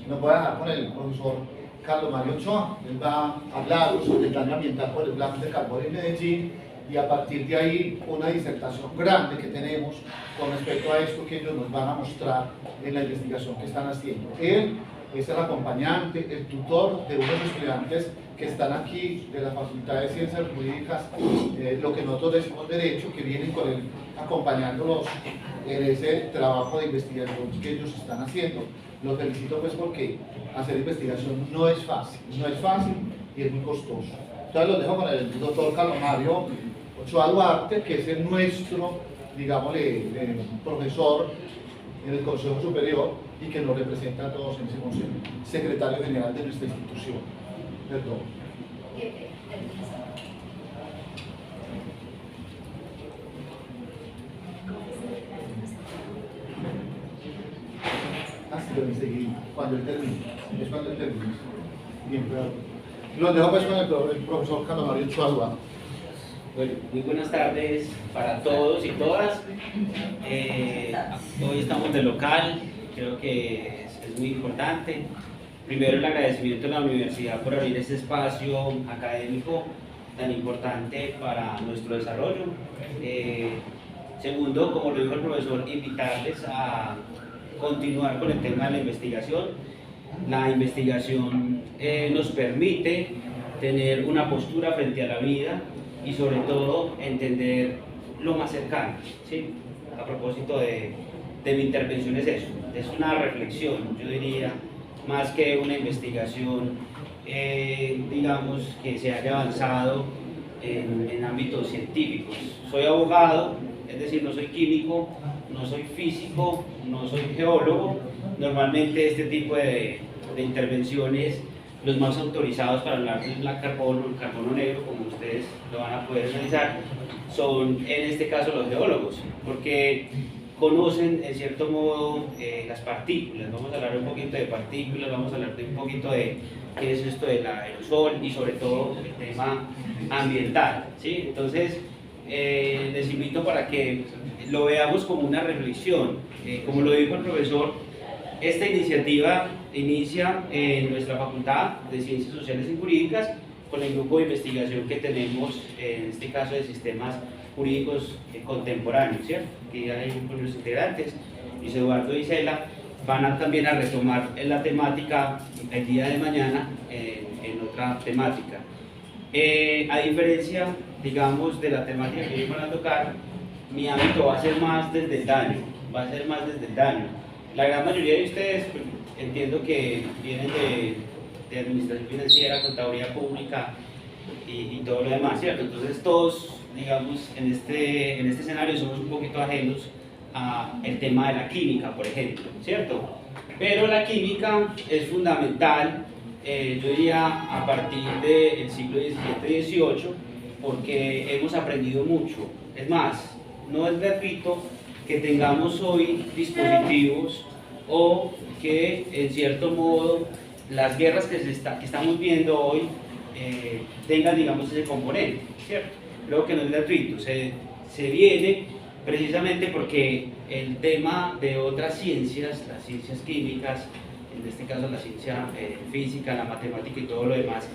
nos voy a dejar con el profesor Carlos Mario Ochoa. Él va a hablar sobre el daño ambiental por el blanco de carbón en Medellín y a partir de ahí una disertación grande que tenemos con respecto a esto que ellos nos van a mostrar en la investigación que están haciendo. Él es el acompañante, el tutor de unos estudiantes que están aquí de la Facultad de Ciencias Jurídicas, lo que nosotros decimos Derecho, que vienen con él acompañándolos en ese trabajo de investigación que ellos están haciendo. Los felicito pues porque hacer investigación no es fácil y es muy costoso. Entonces los dejo con el doctor Carlos Mario Ochoa Duarte, que es el nuestro, digámosle, profesor en el Consejo Superior y que nos representa a todos en ese consejo, secretario general de nuestra institución. Perdón. Así lo dice cuando él termine. Es cuando él termine. Bien, pero los dejo pues con el profesor Carlos Mario Ochoa Duarte. Bueno, muy buenas tardes para todos y todas. Hoy estamos de local, creo que es muy importante. Primero, el agradecimiento a la universidad por abrir este espacio académico tan importante para nuestro desarrollo. Segundo, como lo dijo el profesor, invitarles a continuar con el tema de la investigación. La investigación nos permite tener una postura frente a la vida y sobre todo entender lo más cercano, ¿sí? A propósito de mi intervención es eso, es una reflexión, yo diría, más que una investigación, digamos, que se haya avanzado en ámbitos científicos. Soy abogado, es decir, no soy químico, no soy físico, no soy geólogo. Normalmente este tipo de intervenciones, los más autorizados para hablar del carbono, el carbono negro, como ustedes lo van a poder analizar, son en este caso los geólogos, porque conocen en cierto modo las partículas. Vamos a hablar un poquito de partículas, vamos a hablar de un poquito de qué es esto del aerosol y sobre todo el tema ambiental, ¿sí? Entonces, les invito para que lo veamos como una reflexión. Como lo dijo el profesor, esta iniciativa inicia en nuestra Facultad de Ciencias Sociales y Jurídicas con el grupo de investigación que tenemos, en este caso de sistemas jurídicos contemporáneos, ¿cierto? Que ya hay con los integrantes, Luis Eduardo y Cela, van también a retomar la temática el día de mañana en otra temática. A diferencia, digamos, de la temática que ellos van a tocar, mi ámbito va a ser más desde el daño, La gran mayoría de ustedes, pues, entiendo que vienen de administración financiera, contaduría pública y todo lo demás, ¿cierto? Entonces todos, digamos, en este escenario somos un poquito ajenos al tema de la química, por ejemplo, ¿cierto? Pero la química es fundamental, yo diría, a partir del siglo XVII y XVIII, porque hemos aprendido mucho. Es más, no es gratuito que tengamos hoy dispositivos o que en cierto modo las guerras que estamos viendo hoy tengan, digamos, ese componente, ¿cierto? Creo que no es gratuito, se viene precisamente porque el tema de otras ciencias, las ciencias químicas, en este caso la ciencia física, la matemática y todo lo demás,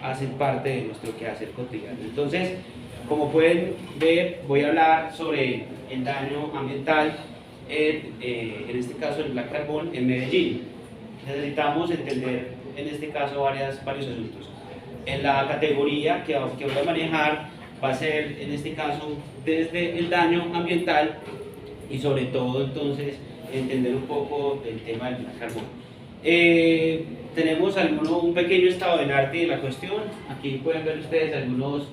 hacen parte de nuestro quehacer cotidiano. Entonces, como pueden ver, voy a hablar sobre el daño ambiental, en este caso el black carbon en Medellín. Necesitamos entender en este caso varios asuntos. En la categoría que voy a manejar va a ser en este caso desde el daño ambiental y sobre todo entonces entender un poco el tema del black carbon. Tenemos un pequeño estado del arte de la cuestión. Aquí pueden ver ustedes algunos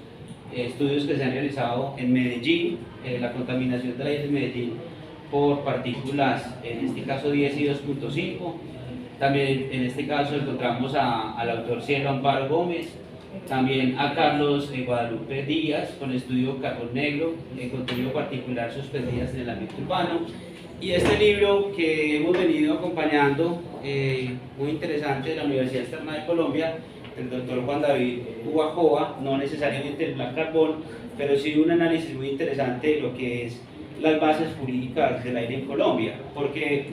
estudios que se han realizado en Medellín, la contaminación del aire de Medellín por partículas, en este caso 10 y 2.5. También en este caso encontramos al autor Cielo Amparo Gómez, también a Carlos Guadalupe Díaz con el estudio Carbón Negro, contenido particular suspendidas en el ámbito urbano. Y este libro que hemos venido acompañando, muy interesante, de la Universidad Externa de Colombia, del doctor Juan David Ubajoa, no necesariamente el black carbón, pero sí un análisis muy interesante de lo que es las bases jurídicas del aire en Colombia, porque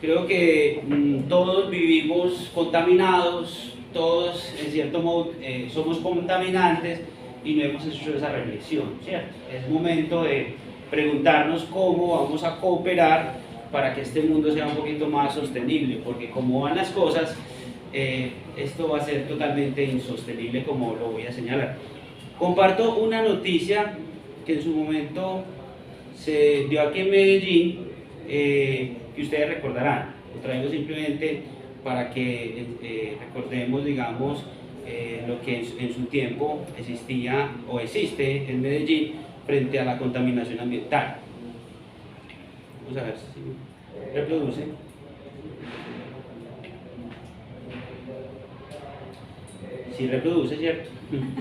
Creo que todos vivimos contaminados, todos en cierto modo somos contaminantes y no hemos hecho esa reflexión, ¿cierto? Es momento de preguntarnos cómo vamos a cooperar para que este mundo sea un poquito más sostenible, porque como van las cosas, esto va a ser totalmente insostenible, como lo voy a señalar. Comparto una noticia que en su momento se dio aquí en Medellín, que ustedes recordarán. Lo traigo simplemente para que recordemos, digamos, lo que en su tiempo existía o existe en Medellín frente a la contaminación ambiental. Vamos a ver si reproduce. Si reproduce, ¿cierto?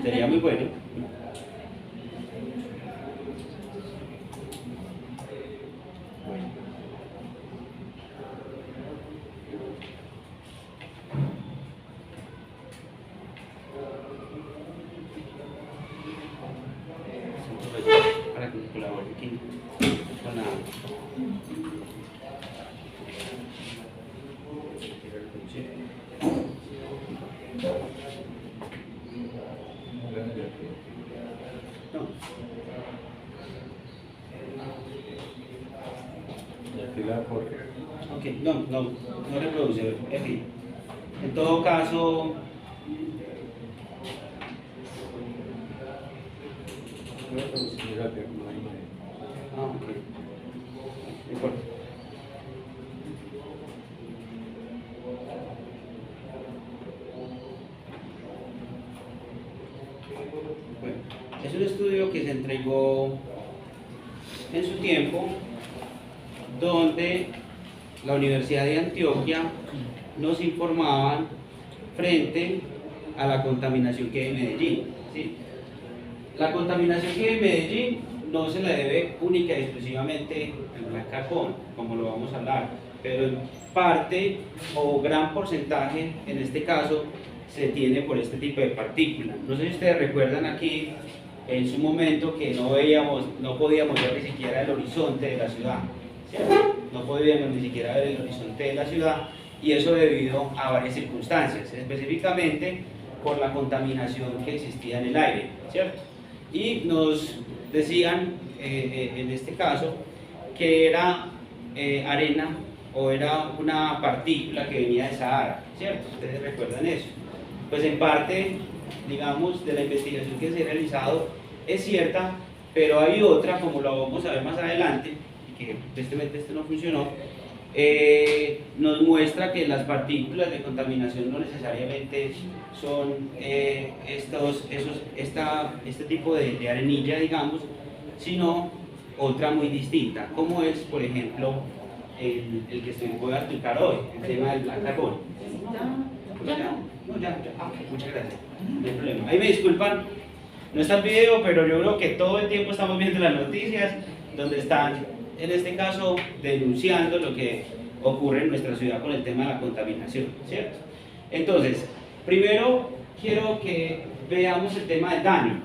Sería muy bueno. Para que colabore aquí con la... Ok, no reproduce. En fin, en todo caso, ok, no importa. Bueno, es un estudio que se entregó en su tiempo, donde la Universidad de Antioquia nos informaban frente a la contaminación que hay en Medellín, ¿sí? La contaminación que hay en Medellín no se la debe única y exclusivamente al carbón, como lo vamos a hablar, pero en parte o gran porcentaje, en este caso, se tiene por este tipo de partículas. No sé si ustedes recuerdan aquí en su momento que no podíamos ver ni siquiera el horizonte de la ciudad, ¿cierto? No podíamos ni siquiera ver el horizonte de la ciudad, y eso debido a varias circunstancias, específicamente por la contaminación que existía en el aire, ¿cierto? Y nos decían, en este caso, que era arena o era una partícula que venía de Sahara, ¿cierto? Ustedes recuerdan eso. Pues en parte, digamos, de la investigación que se ha realizado es cierta, pero hay otra, como lo vamos a ver más adelante, que tristemente no funcionó, nos muestra que las partículas de contaminación no necesariamente son este tipo de arenilla, digamos, sino otra muy distinta, como es, por ejemplo, el que voy a explicar hoy, el tema del black carbon. Muchas gracias, no hay problema. Ahí me disculpan, no está el video, pero yo creo que todo el tiempo estamos viendo las noticias donde están, en este caso, denunciando lo que ocurre en nuestra ciudad con el tema de la contaminación, ¿cierto? Entonces, primero quiero que veamos el tema del daño.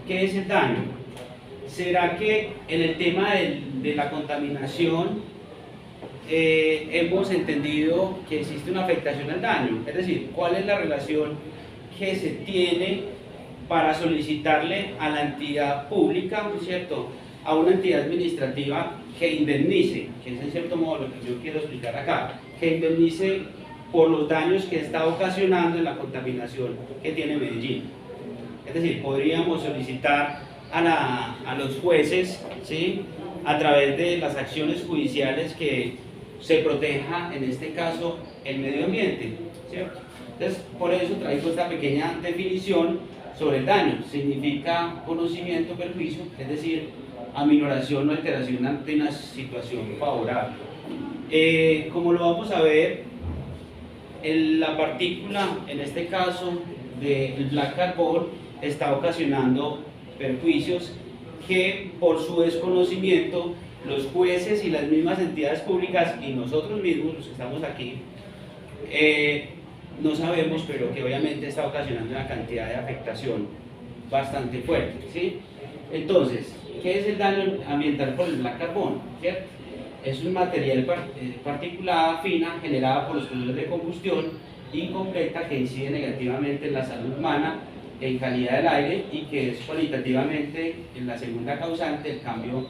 ¿Qué es el daño? ¿Será que en el tema de la contaminación hemos entendido que existe una afectación al daño? Es decir, ¿cuál es la relación que se tiene para solicitarle a la entidad pública, ¿cierto?, a una entidad administrativa que indemnice, que es en cierto modo lo que yo quiero explicar acá, que indemnice por los daños que está ocasionando en la contaminación que tiene Medellín? Es decir, podríamos solicitar a los jueces, ¿sí?, a través de las acciones judiciales, que se proteja, en este caso, el medio ambiente, ¿cierto? Entonces, por eso traigo esta pequeña definición sobre el daño. Significa conocimiento, perjuicio, es decir, aminoración o alteración ante una situación favorable. Como lo vamos a ver, la partícula, en este caso del black carbon, está ocasionando perjuicios que, por su desconocimiento, los jueces y las mismas entidades públicas y nosotros mismos, los que estamos aquí, no sabemos, pero que obviamente está ocasionando una cantidad de afectación bastante fuerte, ¿sí? Entonces, ¿qué es el daño ambiental por el black carbon? ¿Cierto? Es un material particulada fina generada por los procesos de combustión incompleta que incide negativamente en la salud humana, en calidad del aire y que es cualitativamente en la segunda causante del cambio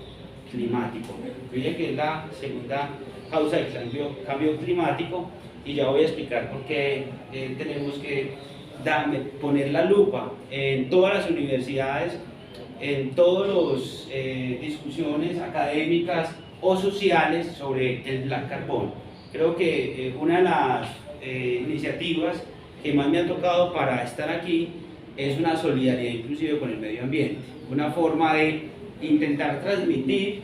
climático. Fíjense que es la segunda causa del cambio climático y ya voy a explicar por qué tenemos que poner la lupa en todas las universidades, en todas las discusiones académicas o sociales sobre el Black Carbon. Creo que una de las iniciativas que más me ha tocado para estar aquí es una solidaridad inclusive con el medio ambiente, una forma de intentar transmitir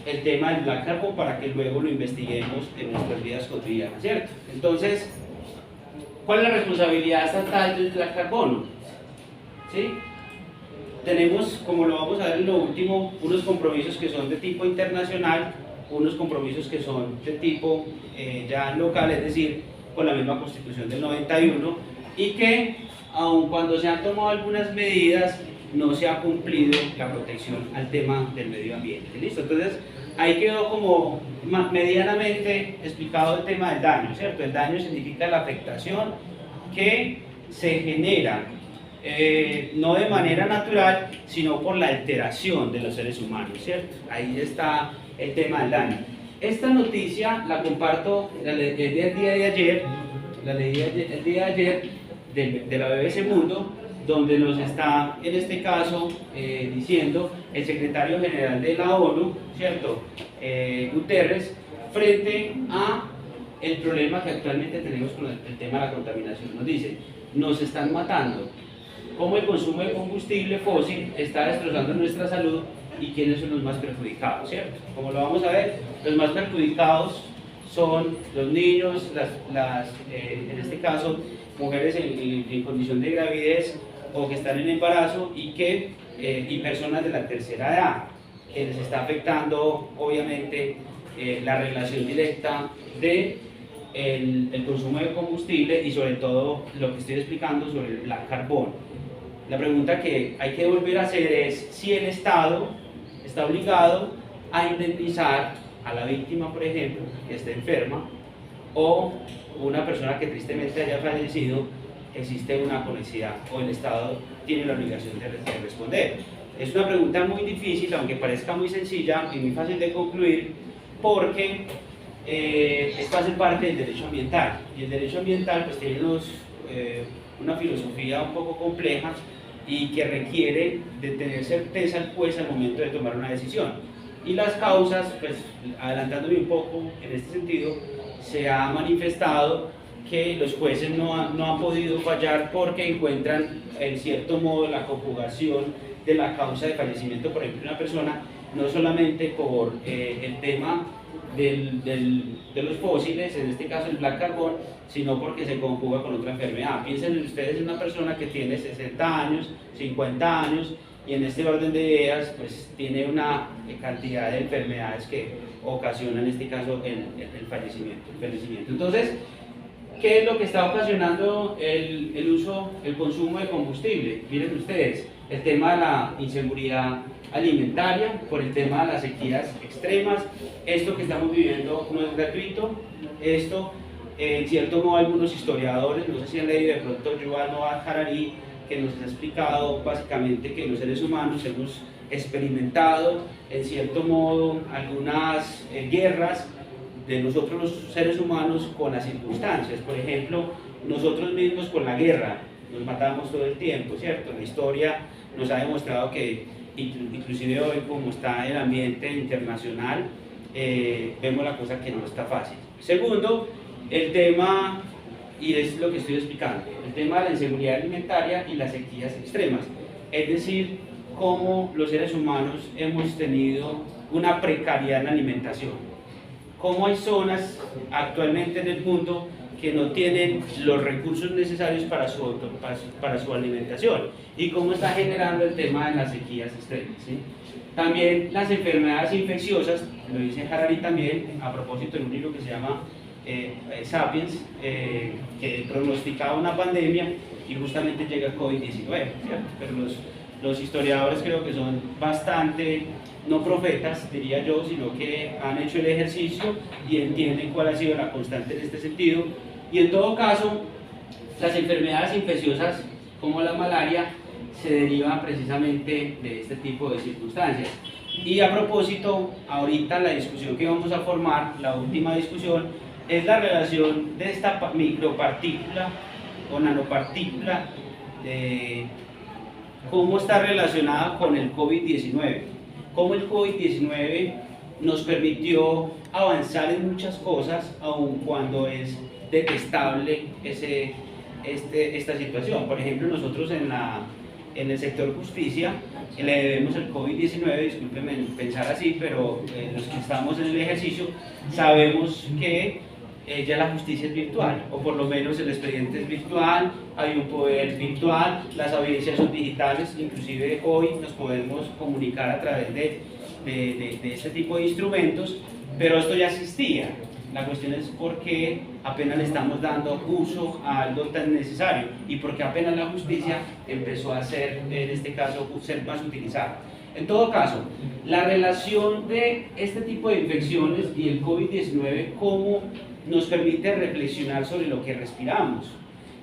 el tema del Black Carbon para que luego lo investiguemos en nuestras vidas cotidianas, ¿cierto? Entonces, ¿cuál es la responsabilidad estatal del Black Carbon? ¿Sí? Tenemos, como lo vamos a ver en lo último, unos compromisos que son de tipo internacional, unos compromisos que son de tipo ya local, es decir, con la misma Constitución del 91, y que, aun cuando se han tomado algunas medidas, no se ha cumplido la protección al tema del medio ambiente. ¿Listo? Entonces, ahí quedó como medianamente explicado el tema del daño, ¿cierto? El daño significa la afectación que se genera no de manera natural, sino por la alteración de los seres humanos, ¿cierto? Ahí está el tema del daño. Esta noticia la comparto, la leí el día de ayer, de la BBC Mundo, donde nos está, en este caso, diciendo el secretario general de la ONU, ¿cierto? Guterres, frente a el problema que actualmente tenemos con el tema de la contaminación. Nos dice, nos están matando, cómo el consumo de combustible fósil está destrozando nuestra salud y quiénes son los más perjudicados, ¿cierto? Como lo vamos a ver, los más perjudicados son los niños, en este caso, mujeres en condición de gravidez o que están en embarazo y personas de la tercera edad, que les está afectando obviamente la relación directa de el consumo de combustible y sobre todo lo que estoy explicando sobre el Black Carbon. La pregunta que hay que volver a hacer es si el Estado está obligado a indemnizar a la víctima, por ejemplo, que esté enferma, o una persona que tristemente haya fallecido, existe una publicidad, o el Estado tiene la obligación de responder. Es una pregunta muy difícil, aunque parezca muy sencilla y muy fácil de concluir, porque esto hace parte del derecho ambiental, y el derecho ambiental pues tiene una filosofía un poco compleja y que requiere de tener certeza el juez al momento de tomar una decisión. Y las causas, pues adelantándome un poco en este sentido, se ha manifestado que los jueces no han podido fallar porque encuentran en cierto modo la conjugación de la causa de fallecimiento, por ejemplo, de una persona, no solamente por el tema de los fósiles, en este caso el Black Carbon, sino porque se conjuga con otra enfermedad. Piensen ustedes en una persona que tiene 60 años, 50 años, y en este orden de ideas pues tiene una cantidad de enfermedades que ocasionan en este caso el fallecimiento. Entonces, ¿qué es lo que está ocasionando el consumo de combustible? Miren ustedes, el tema de la inseguridad alimentaria, por el tema de las sequías extremas. Esto que estamos viviendo no es gratuito. Esto, en cierto modo, algunos historiadores, no sé si han leído de pronto Yuval Noah Harari, que nos ha explicado básicamente que los seres humanos hemos experimentado, en cierto modo, algunas guerras de nosotros los seres humanos con las circunstancias. Por ejemplo, nosotros mismos con la guerra nos matamos todo el tiempo, ¿cierto? La historia nos ha demostrado que inclusive hoy, como está el ambiente internacional, vemos la cosa que no está fácil. Segundo, el tema, y es lo que estoy explicando, el tema de la inseguridad alimentaria y las sequías extremas, es decir, cómo los seres humanos hemos tenido una precariedad en la alimentación, cómo hay zonas actualmente en el mundo que no tienen los recursos necesarios para su alimentación, y cómo está generando el tema de las sequías extremas, ¿sí? También las enfermedades infecciosas, lo dice Harari también, a propósito de un libro que se llama Sapiens, que pronosticaba una pandemia y justamente llega el COVID-19, pero Los historiadores creo que son bastante, no profetas, diría yo, sino que han hecho el ejercicio y entienden cuál ha sido la constante en este sentido. Y en todo caso, las enfermedades infecciosas como la malaria se derivan precisamente de este tipo de circunstancias. Y a propósito, ahorita la discusión que vamos a formar, la última discusión, es la relación de esta micropartícula o nanopartícula, cómo está relacionada con el COVID-19. Cómo el COVID-19 nos permitió avanzar en muchas cosas, aun cuando es detestable esta situación. Por ejemplo, nosotros en el sector justicia le debemos el COVID-19, discúlpenme pensar así, pero los que estamos en el ejercicio sabemos que ya la justicia es virtual, o por lo menos el expediente es virtual, hay un poder virtual, las audiencias son digitales, inclusive hoy nos podemos comunicar a través de este tipo de instrumentos, pero esto ya existía. La cuestión es por qué apenas le estamos dando uso a algo tan necesario y por qué apenas la justicia empezó a ser, en este caso, ser más utilizada. En todo caso, la relación de este tipo de infecciones y el COVID-19, cómo nos permite reflexionar sobre lo que respiramos.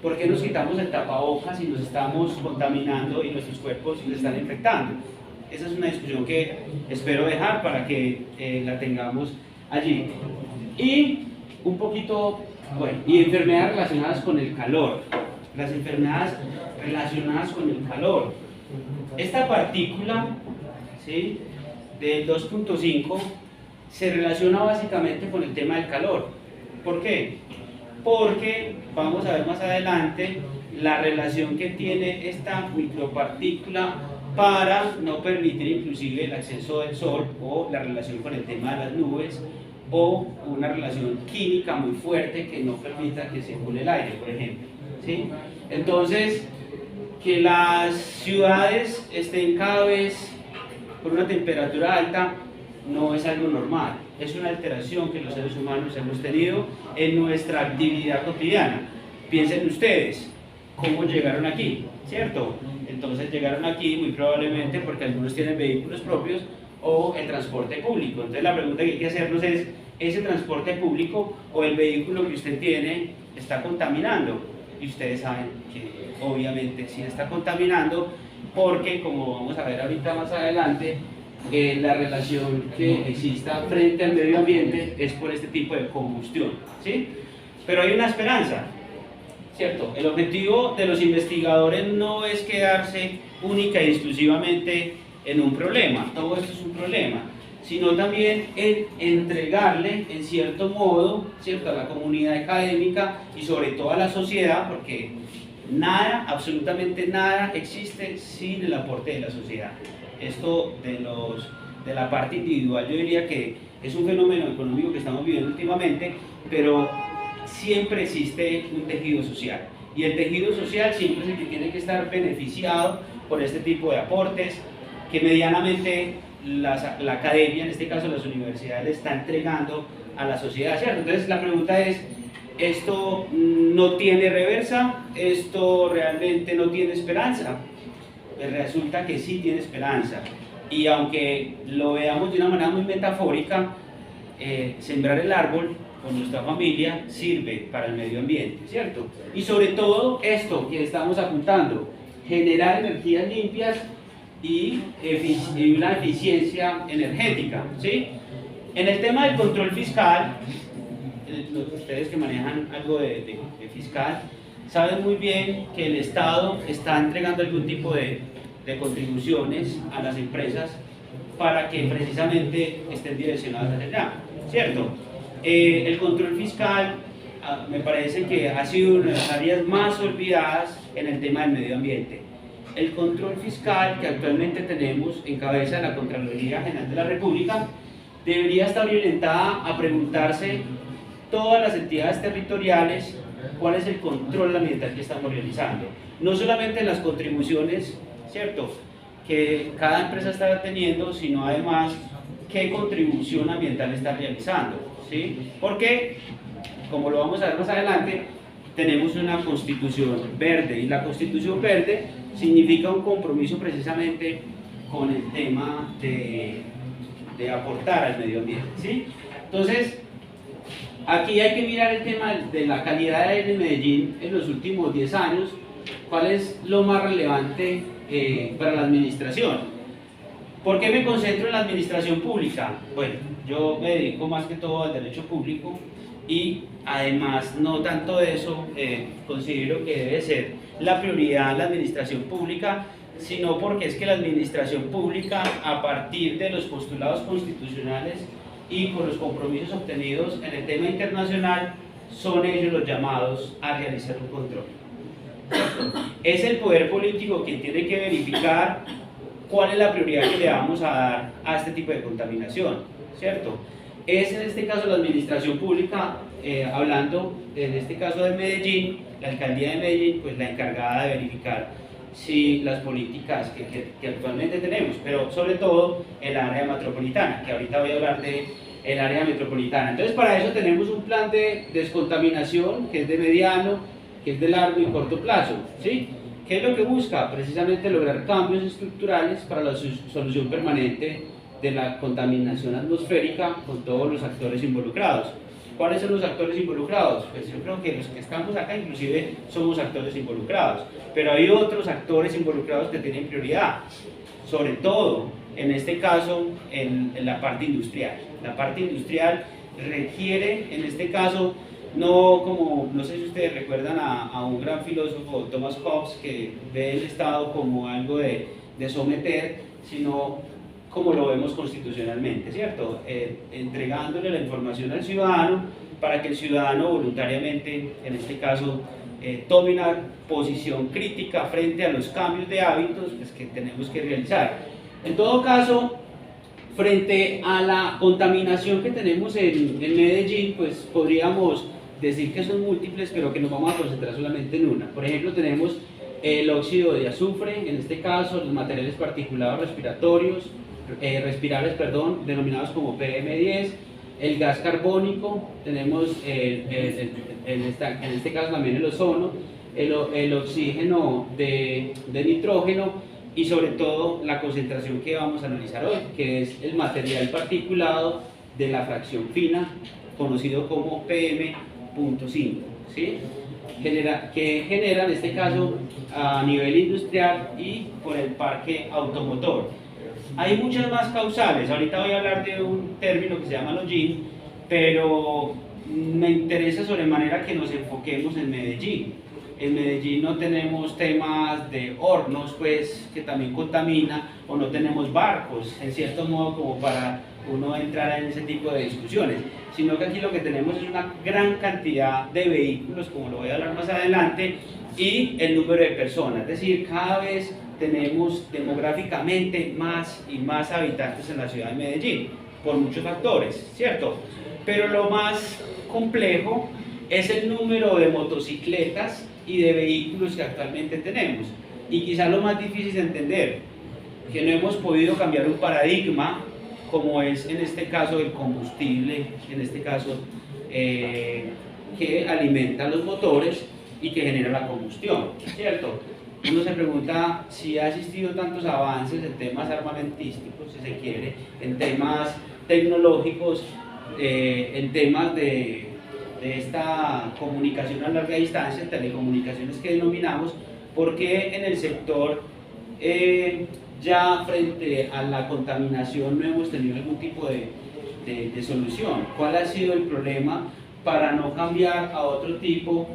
¿Por qué nos quitamos el tapabocas y nos estamos contaminando y nuestros cuerpos se están infectando? Esa es una discusión que espero dejar para que la tengamos allí. Y un poquito, bueno, y enfermedades relacionadas con el calor. Las enfermedades relacionadas con el calor. Esta partícula, ¿sí?, del 2.5 se relaciona básicamente con el tema del calor. ¿Por qué? Porque vamos a ver más adelante la relación que tiene esta micropartícula para no permitir inclusive el acceso del sol, o la relación con el tema de las nubes, o una relación química muy fuerte que no permita que circule el aire, por ejemplo, ¿sí? Entonces, que las ciudades estén cada vez con una temperatura alta no es algo normal, es una alteración que los seres humanos hemos tenido en nuestra actividad cotidiana. Piensen ustedes, ¿cómo llegaron aquí? ¿Cierto? Entonces llegaron aquí muy probablemente porque algunos tienen vehículos propios o el transporte público. Entonces la pregunta que hay que hacernos es, ¿ese transporte público o el vehículo que usted tiene está contaminando? Y ustedes saben que obviamente sí está contaminando, porque como vamos a ver ahorita más adelante, la relación que exista frente al medio ambiente es por este tipo de combustión, ¿sí? Pero hay una esperanza, ¿cierto? El objetivo de los investigadores no es quedarse única y exclusivamente en un problema, todo esto es un problema, sino también en entregarle, en cierto modo, ¿cierto?, a la comunidad académica y sobre todo a la sociedad, porque nada, absolutamente nada existe sin el aporte de la sociedad. Esto de la parte individual, yo diría que es un fenómeno económico que estamos viviendo últimamente, pero siempre existe un tejido social, y el tejido social siempre es el que tiene que estar beneficiado por este tipo de aportes que medianamente la academia, en este caso las universidades, le está entregando a la sociedad, ¿cierto? Entonces la pregunta es, ¿esto no tiene reversa? ¿Esto realmente no tiene esperanza? Pues resulta que sí tiene esperanza, y aunque lo veamos de una manera muy metafórica, sembrar el árbol con nuestra familia sirve para el medio ambiente, ¿cierto? Y sobre todo esto que estamos apuntando, generar energías limpias y una eficiencia energética, ¿sí? En el tema del control fiscal, ustedes que manejan algo de fiscal, saben muy bien que el Estado está entregando algún tipo de contribuciones a las empresas para que precisamente estén direccionadas hacia allá, ¿cierto? El control fiscal me parece que ha sido una de las áreas más olvidadas en el tema del medio ambiente. El control fiscal que actualmente tenemos en cabeza de la Contraloría General de la República debería estar orientada a preguntarse todas las entidades territoriales cuál es el control ambiental que estamos realizando. No solamente las contribuciones, ¿cierto?, que cada empresa está teniendo, sino además qué contribución ambiental está realizando, ¿sí? Porque, como lo vamos a ver más adelante, tenemos una constitución verde, y la constitución verde significa un compromiso precisamente con el tema de aportar al medio ambiente, ¿sí? Entonces, aquí hay que mirar el tema de la calidad de aire en Medellín en los últimos 10 años, cuál es lo más relevante para la administración. ¿Por qué me concentro en la administración pública? Bueno, yo me dedico más que todo al derecho público y además no tanto de eso, considero que debe ser la prioridad la administración pública, sino porque es que la administración pública, a partir de los postulados constitucionales y con los compromisos obtenidos en el tema internacional, son ellos los llamados a realizar un control. Es el poder político quien tiene que verificar cuál es la prioridad que le vamos a dar a este tipo de contaminación, ¿cierto? Es en este caso la administración pública, hablando en este caso de Medellín, la alcaldía de Medellín, pues la encargada de verificar si las políticas que actualmente tenemos, pero sobre todo el área metropolitana, que ahorita voy a hablar del área metropolitana. Entonces, para eso tenemos un plan de descontaminación que es de mediano, que es de largo y corto plazo, ¿sí? ¿Qué es lo que busca? Precisamente lograr cambios estructurales para la solución permanente de la contaminación atmosférica con todos los actores involucrados. ¿Cuáles son los actores involucrados? Pues yo creo que los que estamos acá inclusive somos actores involucrados, pero hay otros actores involucrados que tienen prioridad, sobre todo en este caso en la parte industrial. La parte industrial requiere, en este caso, no sé si ustedes recuerdan a un gran filósofo, Thomas Hobbes, que ve el Estado como algo de someter, sino como lo vemos constitucionalmente, ¿cierto? Entregándole la información al ciudadano para que el ciudadano voluntariamente, en este caso, tome una posición crítica frente a los cambios de hábitos pues, que tenemos que realizar. En todo caso, frente a la contaminación que tenemos en Medellín, pues podríamos decir que son múltiples, pero que nos vamos a concentrar solamente en una. Por ejemplo, tenemos el óxido de azufre, en este caso los materiales particulados respiratorios, denominados como PM10, el gas carbónico, tenemos en este caso también el ozono, el oxígeno de nitrógeno y sobre todo la concentración que vamos a analizar hoy, que es el material particulado de la fracción fina, conocido como PM.5, ¿sí? que genera en este caso a nivel industrial y por el parque automotor. Hay muchas más causales, ahorita voy a hablar de un término que se llama login, pero me interesa sobremanera que nos enfoquemos en Medellín. En Medellín no tenemos temas de hornos, pues, que también contamina, o no tenemos barcos, en cierto modo, como para uno entrar en ese tipo de discusiones, sino que aquí lo que tenemos es una gran cantidad de vehículos, como lo voy a hablar más adelante, y el número de personas, es decir, cada vez tenemos demográficamente más y más habitantes en la ciudad de Medellín, por muchos factores, ¿cierto? Pero lo más complejo es el número de motocicletas y de vehículos que actualmente tenemos. Y quizás lo más difícil de entender, que no hemos podido cambiar un paradigma, como es en este caso el combustible, en este caso que alimenta los motores y que genera la combustión, ¿cierto? Uno se pregunta si ha existido tantos avances en temas armamentísticos, si se quiere, en temas tecnológicos, en temas de esta comunicación a larga distancia, telecomunicaciones que denominamos, porque en el sector ya frente a la contaminación no hemos tenido algún tipo de solución. ¿Cuál ha sido el problema para no cambiar a otro tipo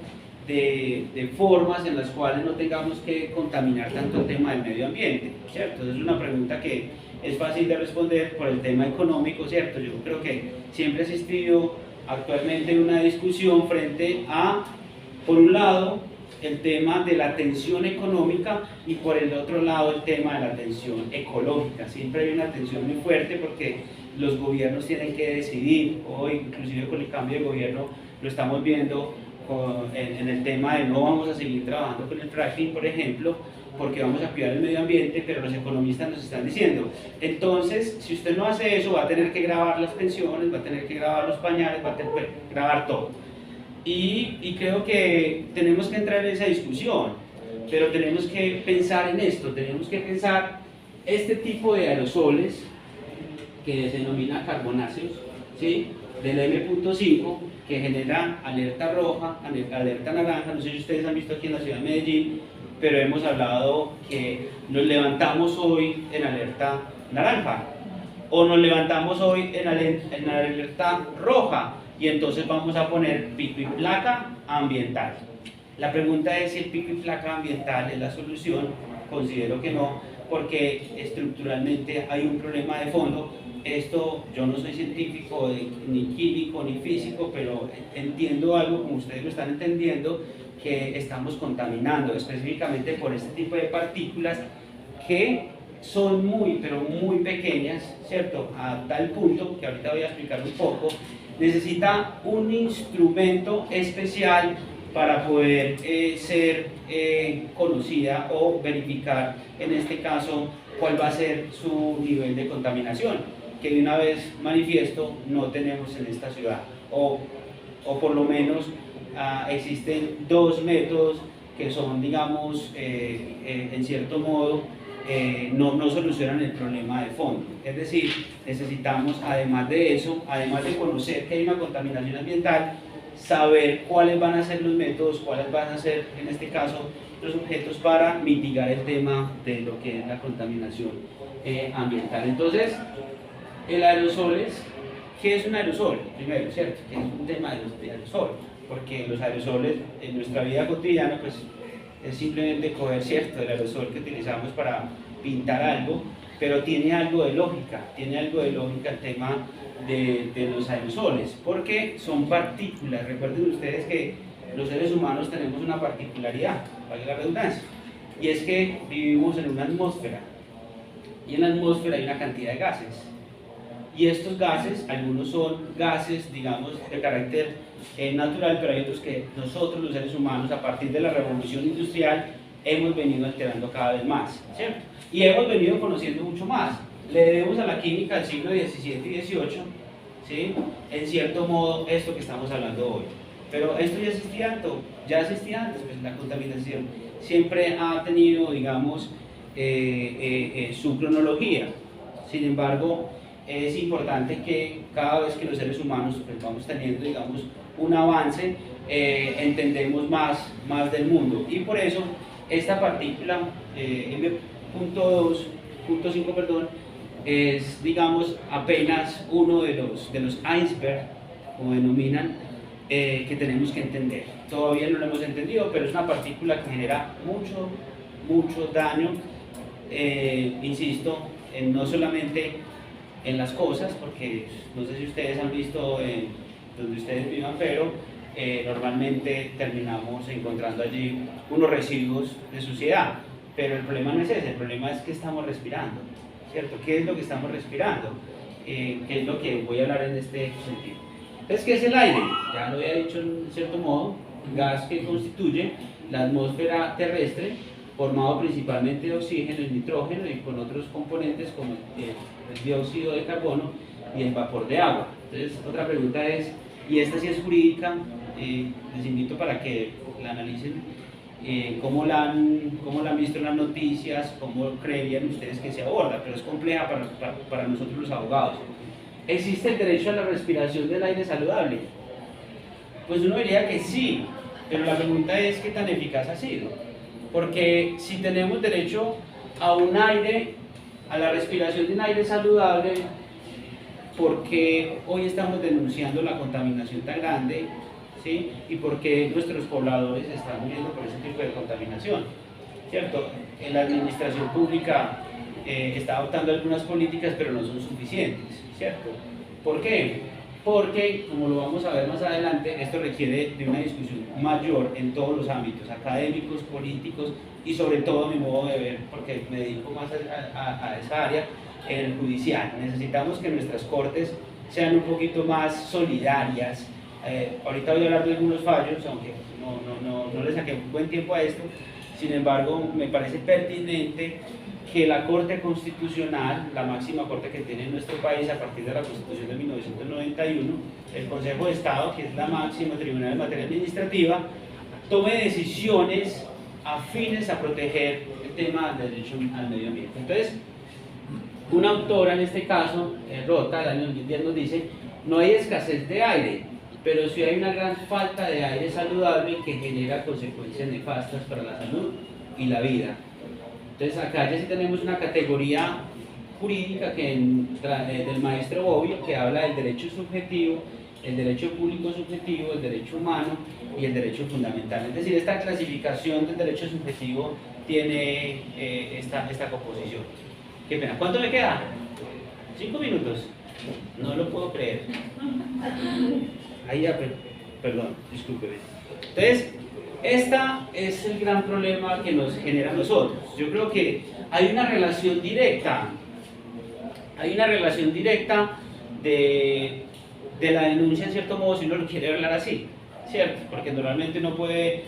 de formas en las cuales no tengamos que contaminar tanto el tema del medio ambiente, ¿cierto? Es una pregunta que es fácil de responder por el tema económico, ¿cierto? Yo creo que siempre ha existido actualmente una discusión frente a, por un lado, el tema de la tensión económica y por el otro lado el tema de la tensión ecológica. Siempre hay una tensión muy fuerte porque los gobiernos tienen que decidir, hoy inclusive con el cambio de gobierno lo estamos viendo en el tema de no vamos a seguir trabajando con el fracking, por ejemplo, porque vamos a cuidar el medio ambiente, pero los economistas nos están diciendo, entonces, si usted no hace eso, va a tener que grabar las pensiones, va a tener que grabar los pañales, va a tener que grabar todo. y creo que tenemos que entrar en esa discusión, pero tenemos que pensar en esto, tenemos que pensar este tipo de aerosoles que se denomina carbonáceos, ¿sí? Del M.5, que genera alerta roja, alerta naranja. No sé si ustedes han visto aquí en la ciudad de Medellín, pero hemos hablado que nos levantamos hoy en alerta naranja, o nos levantamos hoy en alerta roja, y entonces vamos a poner pico y placa ambiental. La pregunta es si el pico y placa ambiental es la solución. Considero que no, porque estructuralmente hay un problema de fondo. Esto, yo no soy científico, ni químico, ni físico, pero entiendo algo, como ustedes lo están entendiendo, que estamos contaminando específicamente por este tipo de partículas que son muy, pero muy pequeñas, ¿cierto? A tal punto, que ahorita voy a explicar un poco, necesita un instrumento especial para poder ser conocida o verificar, en este caso, cuál va a ser su nivel de contaminación, que de una vez manifiesto no tenemos en esta ciudad, o por lo menos existen dos métodos que son, digamos, en cierto modo, no solucionan el problema de fondo. Es decir, necesitamos, además de eso, además de conocer que hay una contaminación ambiental, saber cuáles van a ser los métodos, cuáles van a ser, en este caso, los objetos para mitigar el tema de lo que es la contaminación ambiental. Entonces, el aerosoles, ¿qué es un aerosol? Primero, ¿cierto? Que es un tema de aerosol, porque los aerosoles en nuestra vida cotidiana, pues, es simplemente coger, ¿cierto?, el aerosol que utilizamos para pintar algo, pero tiene algo de lógica el tema de los aerosoles, porque son partículas. Recuerden ustedes que los seres humanos tenemos una particularidad, vale la redundancia, y es que vivimos en una atmósfera, y en la atmósfera hay una cantidad de gases, y estos gases, algunos son gases, digamos, de carácter natural, pero hay otros que nosotros los seres humanos, a partir de la revolución industrial, hemos venido alterando cada vez más, ¿cierto? Y hemos venido conociendo mucho más. Le debemos a la química del siglo XVII y XVIII, ¿sí?, en cierto modo, esto que estamos hablando hoy. Pero esto ya existía antes, pues la contaminación siempre ha tenido, digamos, su cronología. Sin embargo, es importante que cada vez que los seres humanos, pues, vamos teniendo, digamos, un avance, entendemos más del mundo, y por eso esta partícula M.5, perdón, es, digamos, apenas uno de los icebergs, como denominan, que tenemos que entender. Todavía no lo hemos entendido, pero es una partícula que genera mucho daño, insisto, no solamente en las cosas, porque no sé si ustedes han visto donde ustedes vivan, pero normalmente terminamos encontrando allí unos residuos de suciedad. Pero el problema no es ese, el problema es que estamos respirando, ¿cierto? ¿Qué es lo que estamos respirando? ¿Qué es lo que voy a hablar en este sentido? Entonces, ¿qué es el aire? Ya lo había dicho en cierto modo, gas que constituye la atmósfera terrestre, formado principalmente de oxígeno y nitrógeno, y con otros componentes como el dióxido de carbono y el vapor de agua. Entonces, otra pregunta es, y esta sí es jurídica, les invito para que la analicen, cómo la han visto en las noticias, cómo creerían ustedes que se aborda, pero es compleja para nosotros los abogados. ¿Existe el derecho a la respiración del aire saludable? Pues uno diría que sí, pero la pregunta es qué tan eficaz ha sido. Porque si tenemos derecho a un aire, a la respiración de un aire saludable, ¿por qué hoy estamos denunciando la contaminación tan grande? ¿Sí? ¿Y por qué nuestros pobladores están muriendo por ese tipo de contaminación? ¿Cierto? La administración pública está adoptando algunas políticas, pero no son suficientes, ¿cierto? ¿Por qué? Porque, como lo vamos a ver más adelante, esto requiere de una discusión mayor en todos los ámbitos, académicos, políticos y sobre todo, a mi modo de ver, porque me dedico más a esa área, en el judicial. Necesitamos que nuestras cortes sean un poquito más solidarias. Ahorita voy a hablar de algunos fallos, aunque no le saqué buen tiempo a esto. Sin embargo, me parece pertinente que la Corte Constitucional, la máxima corte que tiene nuestro país a partir de la Constitución de 1991, el Consejo de Estado, que es la máxima tribunal en materia administrativa, tome decisiones afines a proteger el tema del derecho al medio ambiente. Entonces, una autora en este caso, Rota, del año 2010, nos dice: no hay escasez de aire, pero sí hay una gran falta de aire saludable que genera consecuencias nefastas para la salud y la vida. Entonces acá ya sí tenemos una categoría jurídica que del maestro Bobbio, que habla del derecho subjetivo, el derecho público subjetivo, el derecho humano y el derecho fundamental. Es decir, esta clasificación del derecho subjetivo tiene esta composición. Qué pena. ¿Cuánto me queda? 5 minutos. No lo puedo creer. Ahí ya, perdón, discúlpeme. Entonces, este es el gran problema que nos genera a nosotros. Yo creo que hay una relación directa. Hay una relación directa de la denuncia, en cierto modo, si uno lo quiere hablar así, ¿cierto? Porque normalmente uno puede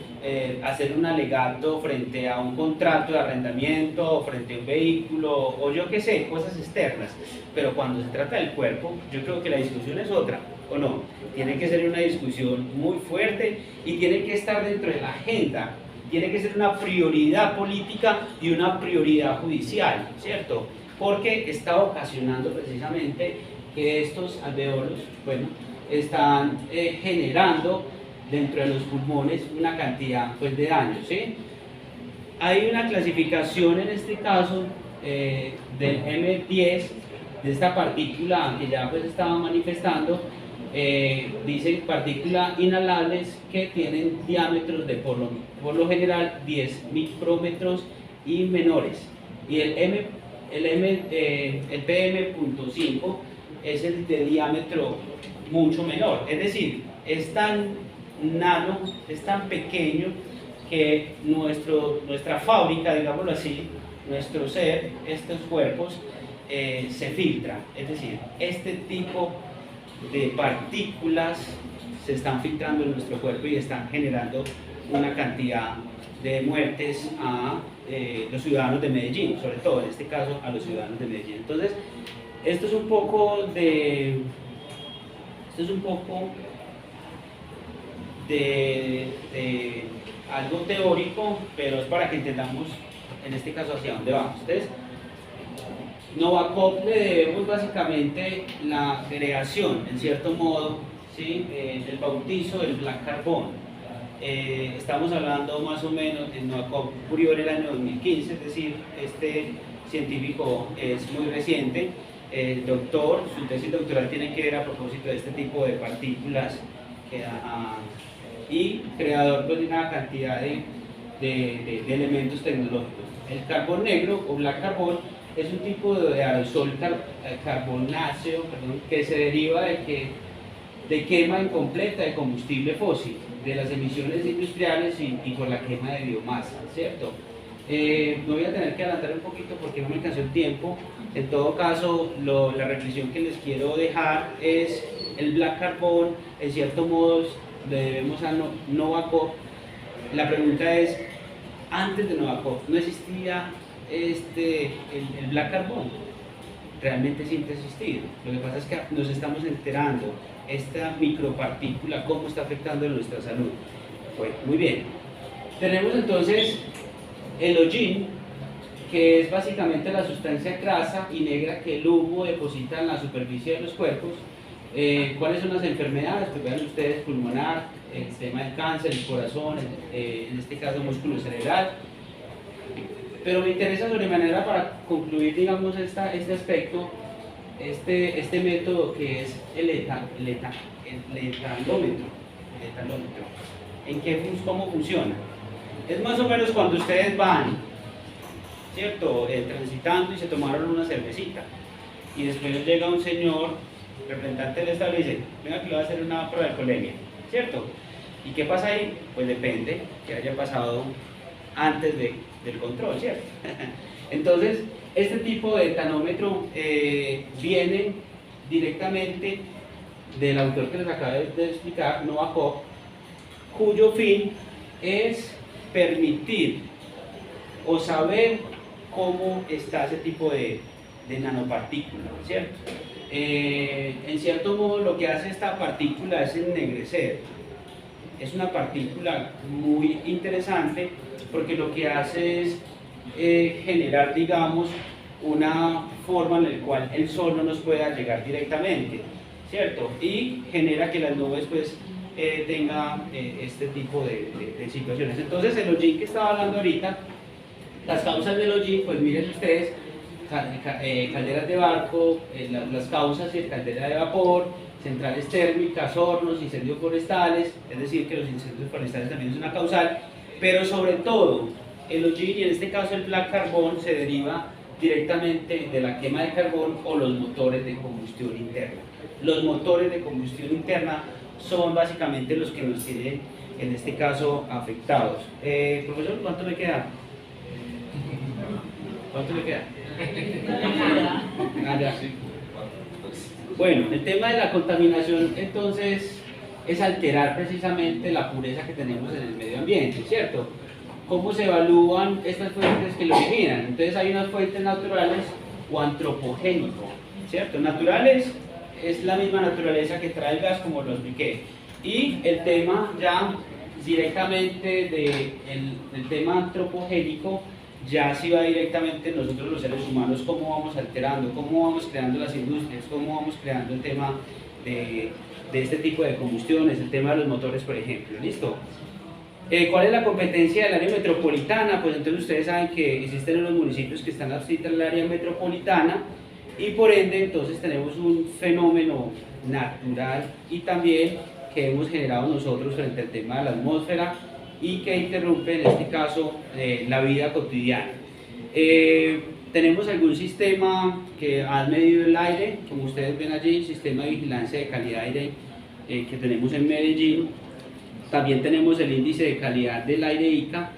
hacer un alegato frente a un contrato de arrendamiento, o frente a un vehículo, o yo qué sé, cosas externas. Pero cuando se trata del cuerpo, yo creo que la discusión es otra, ¿o no? Tiene que ser una discusión muy fuerte y tiene que estar dentro de la agenda. Tiene que ser una prioridad política y una prioridad judicial, ¿cierto? Porque está ocasionando precisamente que estos alveolos, bueno, están generando dentro de los pulmones una cantidad, pues, de daños, ¿sí? Hay una clasificación en este caso del M10, de esta partícula que ya pues estaba manifestando. Dice partículas inhalables que tienen diámetros de por lo general 10 micrómetros y menores, y el PM.5 es el de diámetro mucho menor, es decir, es tan nano, es tan pequeño que nuestra fábrica, digámoslo así, nuestro ser, estos cuerpos, se filtra, es decir, este tipo de partículas se están filtrando en nuestro cuerpo y están generando una cantidad de muertes a los ciudadanos de Medellín, sobre todo en este caso a los ciudadanos de Medellín. Entonces, esto es un poco de algo teórico, pero es para que entendamos en este caso hacia dónde vamos. Entonces, Novacop le debemos básicamente la creación, en cierto modo, ¿sí? El bautizo del Black Carbon. Estamos hablando más o menos, Novacop murió en el año 2015, es decir, este científico es muy reciente. El doctor, su tesis doctoral tiene que ver a propósito de este tipo de partículas y creador, pues, de una cantidad de elementos tecnológicos. El carbón negro o Black Carbon es un tipo de aerosol carbonáceo, que se deriva de quema incompleta de combustible fósil, de las emisiones industriales y por la quema de biomasa, ¿cierto? Me voy a tener que adelantar un poquito porque no me alcanzó el tiempo. En todo caso, la reflexión que les quiero dejar es el Black Carbon, en cierto modo, le debemos a Novacop. La pregunta es, antes de Novacop, ¿no existía el Black Carbon? Realmente siempre ha existido. Lo que pasa es que nos estamos enterando esta micropartícula cómo está afectando nuestra salud. Bueno, muy bien. Tenemos entonces el hollín, que es básicamente la sustancia grasa y negra que el humo deposita en la superficie de los cuerpos. ¿Cuáles son las enfermedades? Pues vean ustedes: pulmonar, el tema del cáncer, el corazón, en este caso músculo cerebral. Pero me interesa sobremanera, para concluir, digamos, este aspecto, este método que es el etanómetro. ¿Cómo funciona? Es más o menos cuando ustedes van, ¿cierto?, transitando y se tomaron una cervecita y después llega un señor, representante del Estado, y dice: venga, que le voy a hacer una prueba de alcoholemia, ¿cierto? ¿Y qué pasa ahí? Pues depende que haya pasado antes del control, ¿cierto? Entonces, este tipo de etanómetro viene directamente del autor que les acabé de explicar, Novacop, cuyo fin es permitir o saber cómo está ese tipo de nanopartícula, ¿cierto? En cierto modo lo que hace esta partícula es ennegrecer. Es una partícula muy interesante porque lo que hace es generar, digamos, una forma en la cual el sol no nos pueda llegar directamente, ¿cierto? Y genera que las nubes pues tengan este tipo de situaciones. Entonces el hollín que estaba hablando ahorita, las causas del hollín, pues miren ustedes, calderas de barco, las causas, caldera de vapor, centrales térmicas, hornos, incendios forestales, es decir, que los incendios forestales también es una causal, pero sobre todo el hollín, y en este caso el black carbon, se deriva directamente de la quema de carbón o los motores de combustión interna. Los motores de combustión interna son básicamente los que nos tienen en este caso afectados. Profesor, ¿cuánto me queda? ¿Cuánto me queda? Ah, ya. Bueno, el tema de la contaminación entonces es alterar precisamente la pureza que tenemos en el medio ambiente, ¿cierto? ¿Cómo se evalúan estas fuentes que lo originan? Entonces hay unas fuentes naturales o antropogénicas, ¿cierto? Naturales es la misma naturaleza que trae el gas, como lo expliqué. Y el tema ya directamente del tema antropogénico, ya sí va directamente nosotros los seres humanos, cómo vamos alterando, cómo vamos creando las industrias, cómo vamos creando el tema de este tipo de combustiones, el tema de los motores, por ejemplo. ¿Listo? ¿Cuál es la competencia del área metropolitana? Pues entonces ustedes saben que existen unos municipios que están adscritos al área metropolitana y por ende entonces tenemos un fenómeno natural y también que hemos generado nosotros frente al tema de la atmósfera y que interrumpe en este caso la vida cotidiana. Tenemos algún sistema que ha medido el aire, como ustedes ven allí, el sistema de vigilancia de calidad de aire que tenemos en Medellín. También tenemos el índice de calidad del aire ICA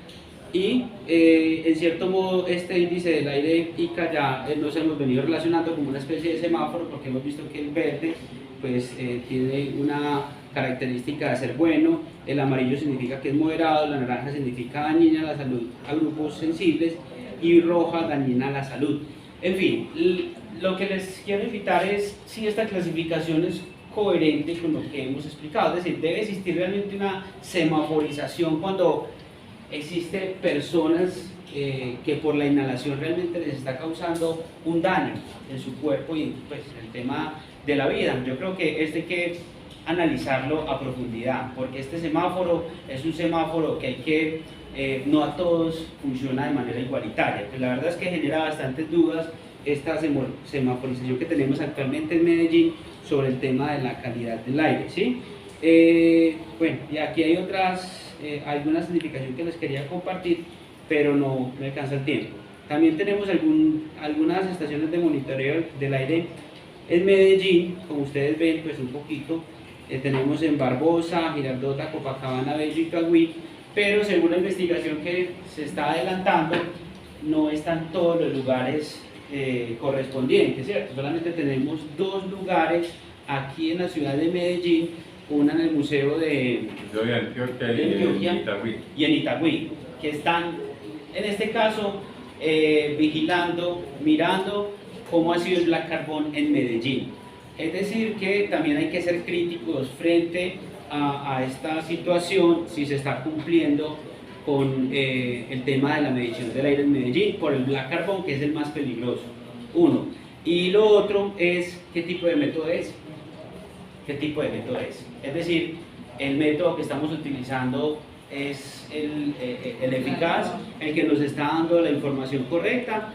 y en cierto modo este índice del aire ICA ya nos hemos venido relacionando como una especie de semáforo porque hemos visto que el verde pues tiene una característica de ser bueno, el amarillo significa que es moderado, la naranja significa dañina a la salud a grupos sensibles y roja dañina a la salud. En fin, lo que les quiero invitar es si esta clasificación es coherente con lo que hemos explicado, es decir, debe existir realmente una semaforización cuando existen personas que por la inhalación realmente les está causando un daño en su cuerpo y pues el tema de la vida. Yo creo que hay que analizarlo a profundidad, porque este semáforo es un semáforo que hay que, no a todos funciona de manera igualitaria, pues la verdad es que genera bastantes dudas esta semaforización que tenemos actualmente en Medellín sobre el tema de la calidad del aire, ¿sí? Bueno, y aquí hay alguna significación que les quería compartir, pero no me alcanza el tiempo. También tenemos algunas estaciones de monitoreo del aire en Medellín, como ustedes ven, pues un poquito. Tenemos en Barbosa, Girardota, Copacabana, Bello y Cagüí, pero según la investigación que se está adelantando, no están todos los lugares correspondientes, ¿cierto? Solamente tenemos 2 lugares aquí en la ciudad de Medellín, una en el Museo de Antioquia y en Itagüí, que están en este caso vigilando, mirando cómo ha sido el black carbon en Medellín. Es decir, que también hay que ser críticos frente a esta situación, si se está cumpliendo con el tema de la medición del aire en Medellín por el black carbon, que es el más peligroso, uno. Y lo otro es qué tipo de método es. ¿Qué tipo de método es? Es decir, el método que estamos utilizando es el eficaz, el que nos está dando la información correcta.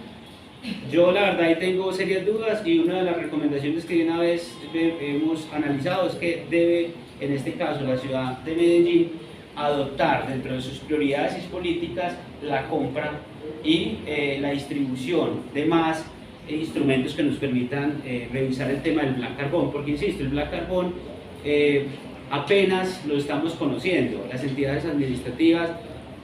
Yo la verdad ahí tengo serias dudas y una de las recomendaciones que una vez hemos analizado es que debe, en este caso la ciudad de Medellín, adoptar dentro de sus prioridades y políticas la compra y la distribución de más instrumentos que nos permitan revisar el tema del black carbon, porque insisto, el black carbon apenas lo estamos conociendo, las entidades administrativas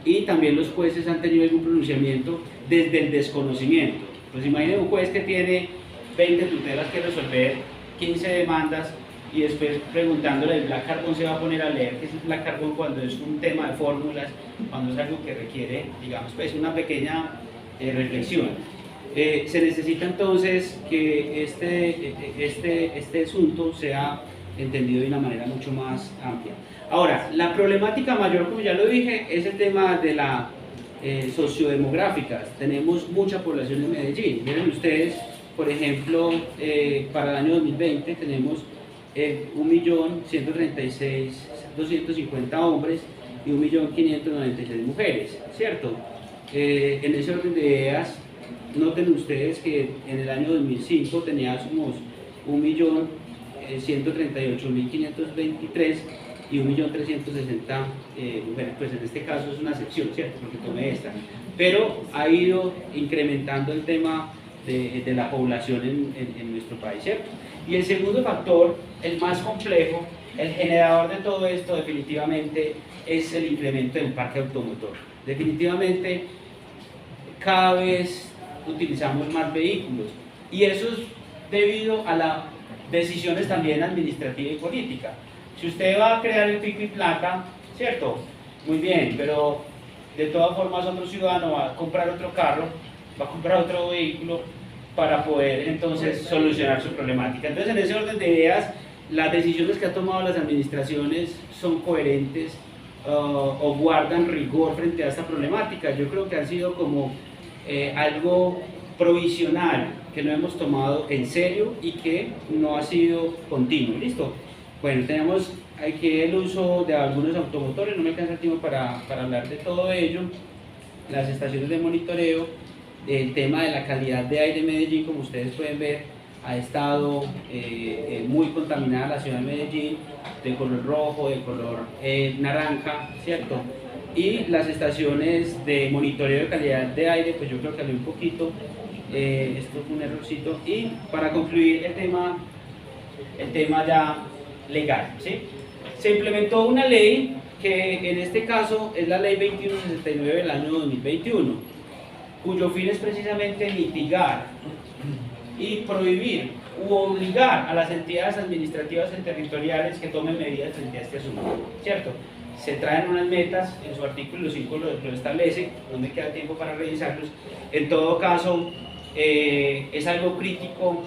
y también los jueces han tenido algún pronunciamiento desde el desconocimiento. Pues imaginen un juez que tiene 20 tutelas que resolver, 15 demandas, y después preguntándole, ¿el Black Carbon se va a poner a leer qué es el Black Carbon cuando es un tema de fórmulas, cuando es algo que requiere, digamos, pues una pequeña reflexión? Se necesita entonces que este asunto sea entendido de una manera mucho más amplia. Ahora, la problemática mayor, como ya lo dije, es el tema de la sociodemográficas. Tenemos mucha población en Medellín. Miren ustedes, por ejemplo, para el año 2020 tenemos 1.136.250 hombres y 1.596.000 mujeres, ¿cierto? En ese orden de ideas, noten ustedes que en el año 2005 teníamos 1.138.523 y 1.360.000 mujeres, pues en este caso es una excepción, ¿cierto? Porque tomé esta, pero ha ido incrementando el tema de la población en nuestro país, ¿cierto? Y el segundo factor, el más complejo, el generador de todo esto definitivamente es el incremento del parque automotor. Definitivamente cada vez utilizamos más vehículos y eso es debido a las decisiones también administrativas y políticas. Si usted va a crear el pico y placa, ¿cierto? Muy bien, pero de todas formas otro ciudadano va a comprar otro carro, va a comprar otro vehículo para poder entonces solucionar su problemática. Entonces, en ese orden de ideas, las decisiones que han tomado las administraciones son coherentes o guardan rigor frente a esta problemática. Yo creo que han sido como algo provisional que no hemos tomado en serio y que no ha sido continuo. ¿Listo? Bueno, tenemos aquí el uso de algunos automotores, no me alcanza el tiempo para hablar de todo ello, las estaciones de monitoreo, el tema de la calidad de aire en Medellín, como ustedes pueden ver, ha estado muy contaminada la ciudad de Medellín, de color rojo, de color naranja, ¿cierto? Y las estaciones de monitoreo de calidad de aire, pues yo creo que hablé un poquito, esto fue un errorcito, y para concluir el tema ya legal, ¿sí? Se implementó una ley que en este caso es la ley 2169 del año 2021, cuyo fin es precisamente mitigar y prohibir u obligar a las entidades administrativas y territoriales que tomen medidas frente a este asunto, ¿cierto? Se traen unas metas, en su artículo 5 lo establece, no me queda tiempo para revisarlos. En todo caso, es algo crítico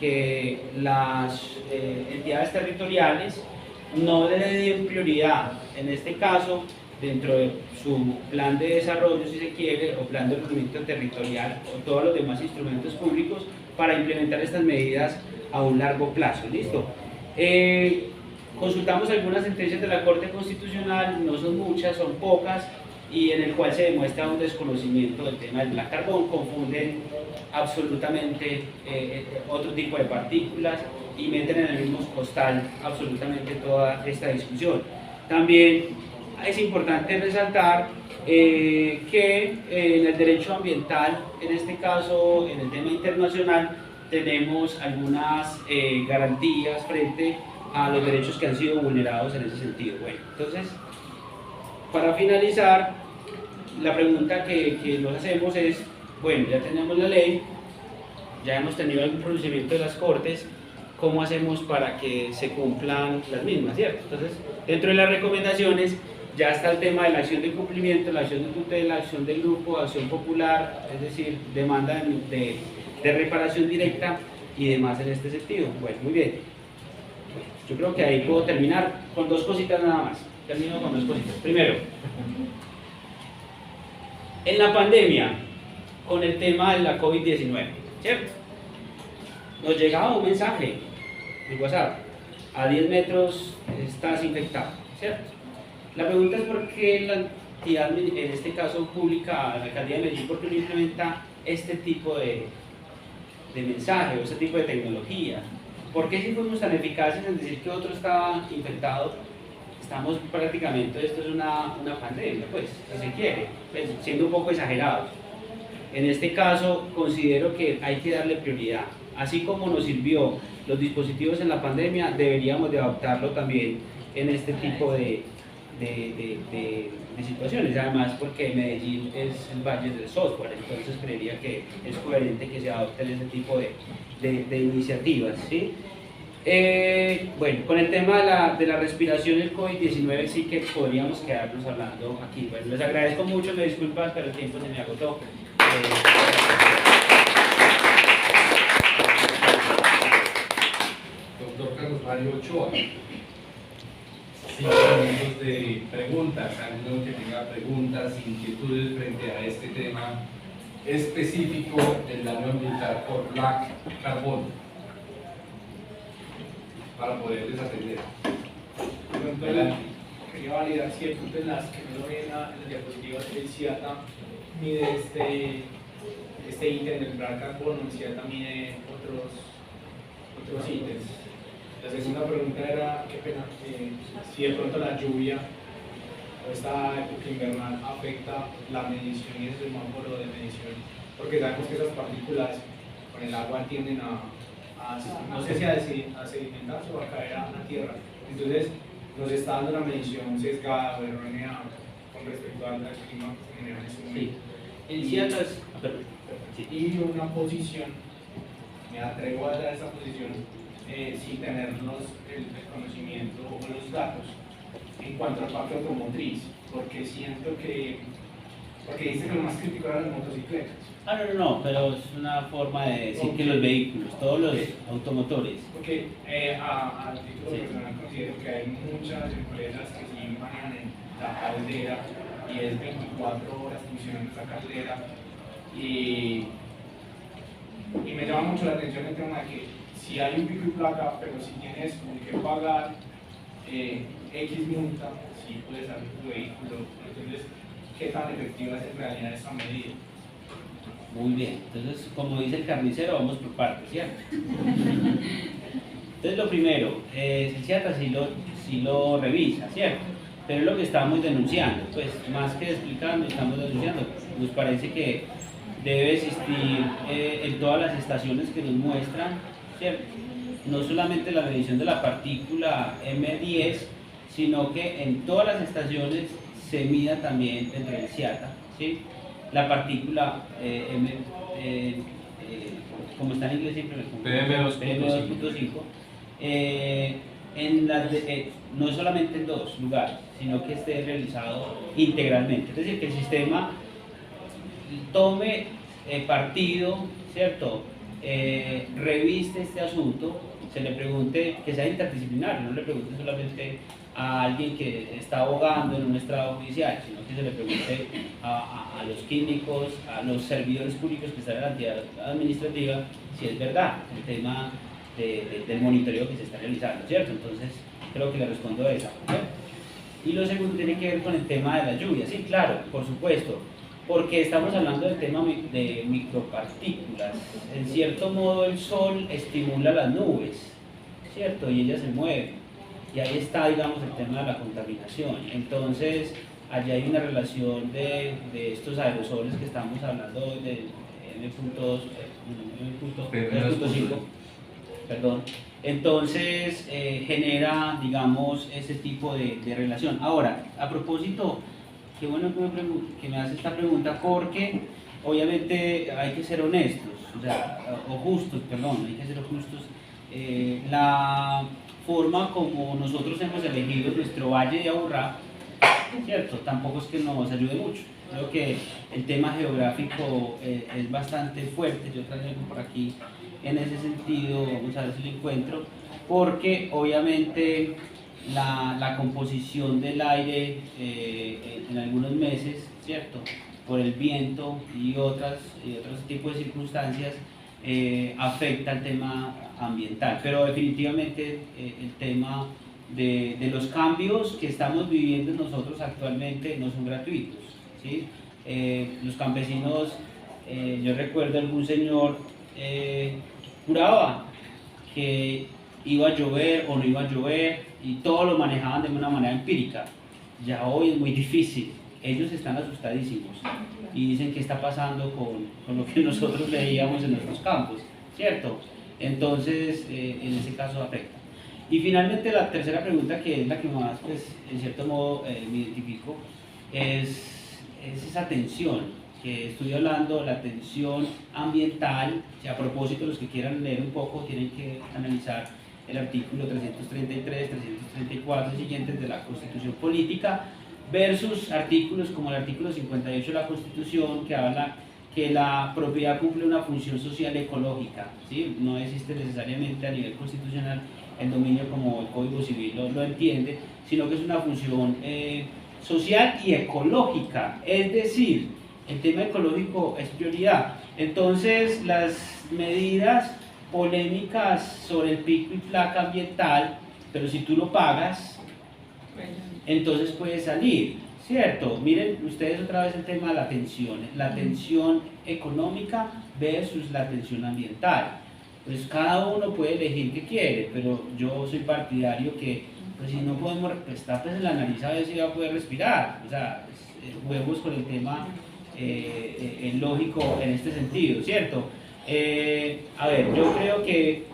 que las entidades territoriales no le den prioridad, en este caso, dentro de su plan de desarrollo, si se quiere, o plan de ordenamiento territorial, o todos los demás instrumentos públicos, para implementar estas medidas a un largo plazo. ¿Listo? Consultamos algunas sentencias de la Corte Constitucional, no son muchas, son pocas, y en el cual se demuestra un desconocimiento del tema del Black Carbon, confunden absolutamente otro tipo de partículas y meten en el mismo costal absolutamente toda esta discusión. También es importante resaltar que en el derecho ambiental, en este caso en el tema internacional, tenemos algunas garantías frente a los derechos que han sido vulnerados en ese sentido. Bueno, entonces, para finalizar, la pregunta que nos hacemos es, bueno, ya tenemos la ley, ya hemos tenido algún pronunciamiento de las Cortes, ¿cómo hacemos para que se cumplan las mismas, ¿cierto? Entonces, dentro de las recomendaciones ya está el tema de la acción de cumplimiento, la acción de tutela, la acción del grupo, acción popular, es decir, demanda de reparación directa y demás en este sentido. Bueno, muy bien. Yo creo que ahí puedo terminar con dos cositas nada más. Termino con dos cositas. Primero, en la pandemia, con el tema de la COVID-19, ¿cierto? Nos llegaba un mensaje en WhatsApp: a 10 metros estás infectado, ¿cierto? La pregunta es por qué la entidad, en este caso pública, la alcaldía de Medellín, ¿por qué no implementa este tipo de mensaje o este tipo de tecnología? ¿Por qué si fuimos tan eficaces en decir que otro estaba infectado, estamos prácticamente, esto es una pandemia, pues, si se quiere, pues, siendo un poco exagerados? En este caso, considero que hay que darle prioridad. Así como nos sirvió los dispositivos en la pandemia, deberíamos de adoptarlo también en este tipo de situaciones. Además, porque Medellín es el valle del software, entonces creería que es coherente que se adopten ese tipo de iniciativas, ¿sí? Bueno, con el tema de la respiración y el COVID-19 sí que podríamos quedarnos hablando aquí. Bueno, les agradezco mucho, me disculpan, pero el tiempo se me agotó. Doctor Carlos Mario Ochoa. 5 minutos de preguntas. Alguno que tenga preguntas, inquietudes frente a este tema específico del daño ambiental por black carbón, para poderles atender. Entonces, quería validar si de pronto en las que no lo ven en las diapositivas, el CIATA mide este ítem del black carbón, el CIATA mide otros ítems. La segunda pregunta era, qué pena, si de pronto la lluvia o esta época invernal afecta la medición y ese semáforo de medición, porque sabemos que esas partículas con el agua tienden no sé si a sedimentarse o a caer a la tierra. Entonces, nos está dando una medición sesgada o errónea con respecto al clima general en este momento. Sí. El CIATA es... Sí. Y una posición, me atrevo a dar esa posición sin tener el conocimiento o los datos en cuanto al parque automotriz, porque siento que, porque dice que lo más crítico eran las motocicletas. No, pero es una forma de decir que los vehículos, todos los automotores. Porque a título personal considero que hay muchas empresas que sí manejan en la caldera y es 24 horas funcionando esa caldera y me llama mucho la atención el tema de que si hay un pico y placa, pero si tienes que pagar X multa, si puedes salir tu vehículo, entonces ¿qué tan efectiva es en realidad esta medida? Muy bien, entonces como dice el carnicero, vamos por partes, ¿cierto? Entonces lo primero, el CIATA sí lo revisa, ¿cierto? Pero es lo que estamos denunciando, pues más que explicando, estamos denunciando. Nos parece que debe existir en todas las estaciones que nos muestran, ¿cierto? No solamente la medición de la partícula M10, sino que en todas las estaciones se mida también dentro del CIATA, ¿sí? La partícula como está en inglés siempre PM2.5, no solamente en 2 lugares, sino que esté realizado integralmente. Es decir, que el sistema tome partido, ¿cierto? Reviste este asunto, se le pregunte, que sea interdisciplinario, no le pregunte solamente a alguien que está abogando en un estrado judicial, sino que se le pregunte a los químicos, a los servidores públicos que están en la entidad administrativa, si es verdad el tema del monitoreo que se está realizando, ¿cierto? Entonces, creo que le respondo a esa, ¿cierto? Y lo segundo tiene que ver con el tema de la lluvia, sí, claro, por supuesto, porque estamos hablando del tema de micropartículas. En cierto modo, el sol estimula las nubes, ¿cierto? Y ellas se mueven. Y ahí está, digamos, el tema de la contaminación. Entonces, allí hay una relación de estos aerosoles que estamos hablando de M.2.5, perdón. Entonces, genera, digamos, ese tipo de relación. Ahora, a propósito, qué bueno que me hace esta pregunta, porque obviamente hay que ser honestos, o justos, perdón, hay que ser justos. La forma como nosotros hemos elegido nuestro Valle de Aburrá, ¿cierto? Tampoco es que nos ayude mucho. Creo que el tema geográfico es bastante fuerte. Yo traigo por aquí en ese sentido, vamos a ver si lo encuentro, porque obviamente la composición del aire en algunos meses, ¿cierto? Por el viento y otros tipos de circunstancias afecta el tema ambiental, pero definitivamente el tema de los cambios que estamos viviendo nosotros actualmente no son gratuitos, ¿sí? Los campesinos, yo recuerdo algún señor juraba que iba a llover o no iba a llover y todo lo manejaban de una manera empírica. Ya hoy es muy difícil, ellos están asustadísimos y dicen qué está pasando con lo que nosotros veíamos en nuestros campos, ¿cierto? Entonces, en ese caso afecta. Y finalmente la tercera pregunta, que es la que más, pues, en cierto modo me identifico, es esa tensión que estoy hablando, la tensión ambiental. A propósito, los que quieran leer un poco tienen que analizar el artículo 333, 334 y siguientes de la Constitución Política, versus artículos como el artículo 58 de la Constitución, que habla que la propiedad cumple una función social ecológica, ¿sí? No existe necesariamente a nivel constitucional el dominio como el Código Civil lo entiende, sino que es una función social y ecológica, es decir, el tema ecológico es prioridad. Entonces, las medidas polémicas sobre el pico y placa ambiental, pero si tú lo pagas, entonces puede salir, ¿cierto? Miren ustedes otra vez el tema de la tensión económica versus la tensión ambiental. Pues cada uno puede elegir qué quiere, pero yo soy partidario que pues si no podemos, pues tapes la nariz a ver si va a poder respirar. O sea, juguemos con el tema lógico en este sentido, ¿cierto? A ver, yo creo que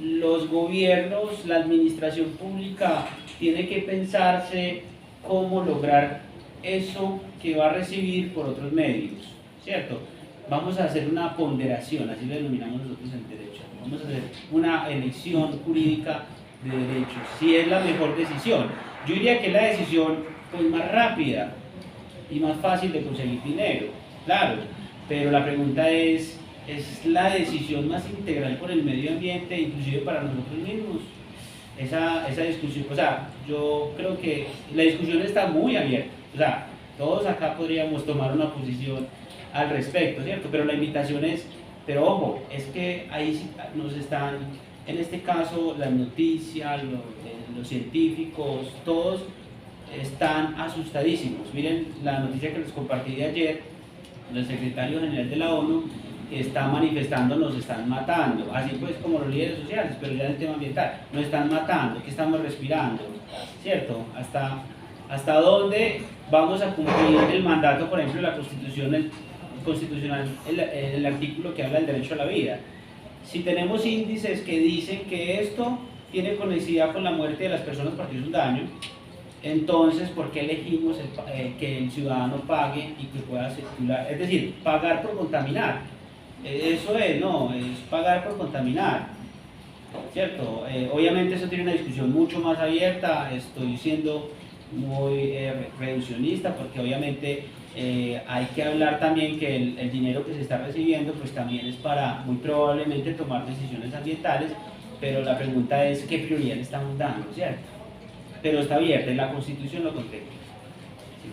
los gobiernos, la administración pública tiene que pensarse cómo lograr eso que va a recibir por otros medios, ¿cierto? Vamos a hacer una ponderación, así lo denominamos nosotros en derecho. Vamos a hacer una elección jurídica de derechos, si es la mejor decisión. Yo diría que es la decisión pues, más rápida y más fácil de conseguir dinero, claro, pero la pregunta es la decisión más integral por el medio ambiente, inclusive para nosotros mismos. Esa discusión, o sea, yo creo que la discusión está muy abierta, o sea, todos acá podríamos tomar una posición al respecto, ¿cierto? Pero la invitación es, pero ojo, es que ahí sí nos están, en este caso, las noticias, los científicos, todos están asustadísimos. Miren la noticia que les compartí de ayer, el secretario general de la ONU está manifestando, nos están matando, así pues como los líderes sociales, pero ya en el tema ambiental, nos están matando, ¿qué estamos respirando? ¿Cierto? ¿Hasta dónde vamos a cumplir el mandato, por ejemplo, de la Constitución constitucional, el artículo que habla del derecho a la vida? Si tenemos índices que dicen que esto tiene conexidad con la muerte de las personas porque es un daño, entonces, ¿por qué elegimos que el ciudadano pague y que pueda circular? Es decir, pagar por contaminar. Eso es, no, es pagar por contaminar, ¿cierto? Obviamente eso tiene una discusión mucho más abierta, estoy siendo muy reduccionista porque obviamente hay que hablar también que el dinero que se está recibiendo pues también es para muy probablemente tomar decisiones ambientales, pero la pregunta es qué prioridad le estamos dando, ¿cierto? Pero está abierta, en la Constitución lo contempla.